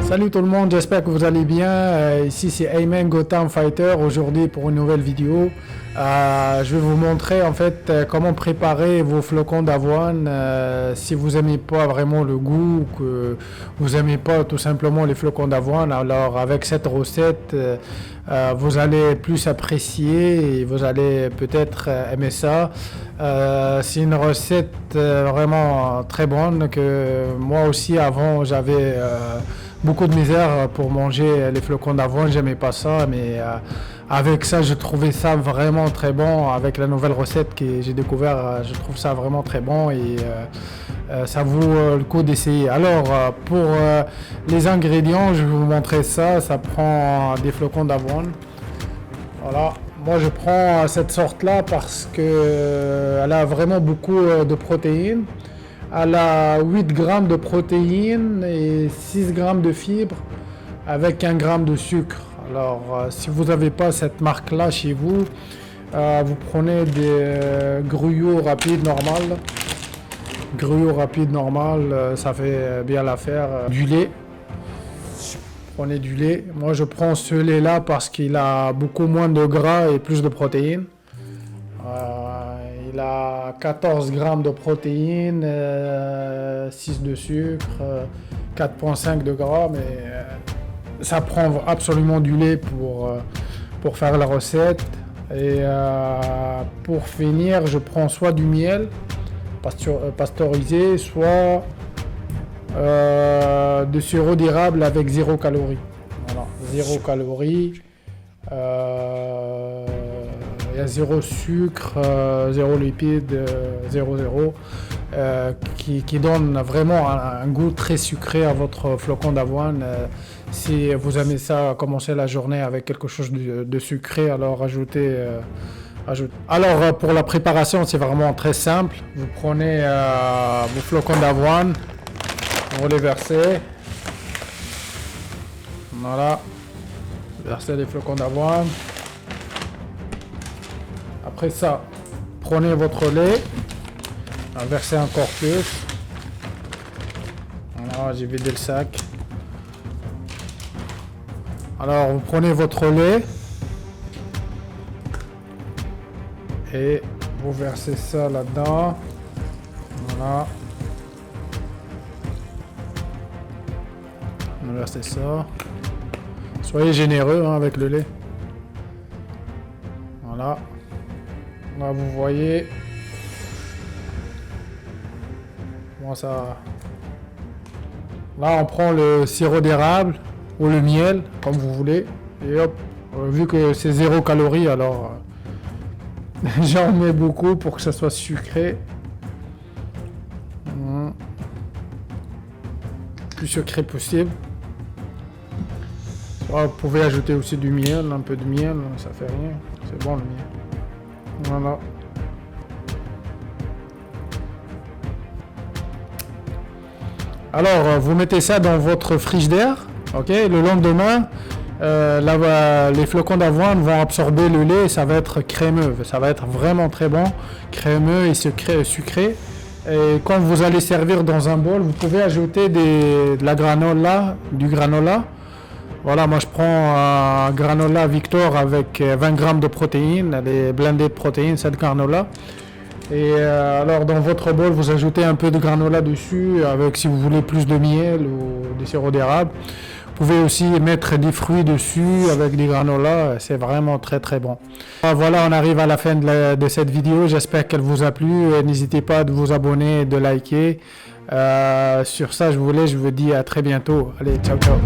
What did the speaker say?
Salut tout le monde, j'espère que vous allez bien. Ici c'est Ayman Gotham Fighter aujourd'hui pour une nouvelle vidéo. Je vais vous montrer en fait comment préparer vos flocons d'avoine si vous n'aimez pas vraiment le goût ou que vous n'aimez pas tout simplement les flocons d'avoine. Alors avec cette recette, vous allez plus apprécier et vous allez peut-être aimer ça. C'est une recette vraiment très bonne que moi aussi avant j'avais beaucoup de misère pour manger les flocons d'avoine, j'aimais pas ça, mais avec ça, je trouvais ça vraiment très bon. Avec la nouvelle recette que j'ai découvert, je trouve ça vraiment très bon et ça vaut le coup d'essayer. Alors, pour les ingrédients, je vais vous montrer ça. Ça prend des flocons d'avoine. Voilà. Moi, je prends cette sorte-là parce que elle a vraiment beaucoup de protéines. Elle a 8 grammes de protéines et 6 grammes de fibres avec 1 gramme de sucre. Alors, si vous n'avez pas cette marque-là chez vous, vous prenez des gruyot rapide normal. Gruyot rapide normal, ça fait bien l'affaire. Du lait. Prenez du lait. Moi, je prends ce lait-là parce qu'il a beaucoup moins de gras et plus de protéines. Il a 14 grammes de protéines, 6 de sucre, 4,5 de gras, mais ça prend absolument du lait pour faire la recette. Et pour finir, je prends soit du miel pasteurisé, soit de sirop d'érable avec 0 calories. Voilà, 0 calories. Il y a 0 sucre, 0 lipides, 0,0 qui donne vraiment un goût très sucré à votre flocon d'avoine. Si vous aimez ça, commencer la journée avec quelque chose de sucré, alors ajoutez. Alors pour la préparation, c'est vraiment très simple. Vous prenez vos flocons d'avoine, vous les versez. Voilà, versez les flocons d'avoine. Après ça, prenez votre lait, versez encore plus. Voilà, j'ai vidé le sac. Alors, vous prenez votre lait et vous versez ça là-dedans. Voilà. Vous versez ça. Soyez généreux avec le lait. Voilà. Là, vous voyez. Bon, ça. Là, on prend le sirop d'érable ou le miel, comme vous voulez. Et hop, vu que c'est 0 calories, alors j'en mets beaucoup pour que ça soit sucré. Plus sucré possible. Vous pouvez ajouter aussi du miel, un peu de miel, ça fait rien. C'est bon le miel. Voilà. Alors, vous mettez ça dans votre frigidaire, ok? Le lendemain, les flocons d'avoine vont absorber le lait et ça va être crémeux. Ça va être vraiment très bon, crémeux et sucré. Et quand vous allez servir dans un bol, vous pouvez ajouter de la granola, du granola. Voilà, moi je prends un granola Victor avec 20 grammes de protéines, elle est blindée de protéines, cette granola. Et alors dans votre bol, vous ajoutez un peu de granola dessus, avec si vous voulez plus de miel ou du sirop d'érable. Vous pouvez aussi mettre des fruits dessus avec des granola, c'est vraiment très très bon. Voilà, on arrive à la fin de cette vidéo, j'espère qu'elle vous a plu. N'hésitez pas de vous abonner et de liker. Sur ça, je vous dis à très bientôt. Allez, ciao ciao.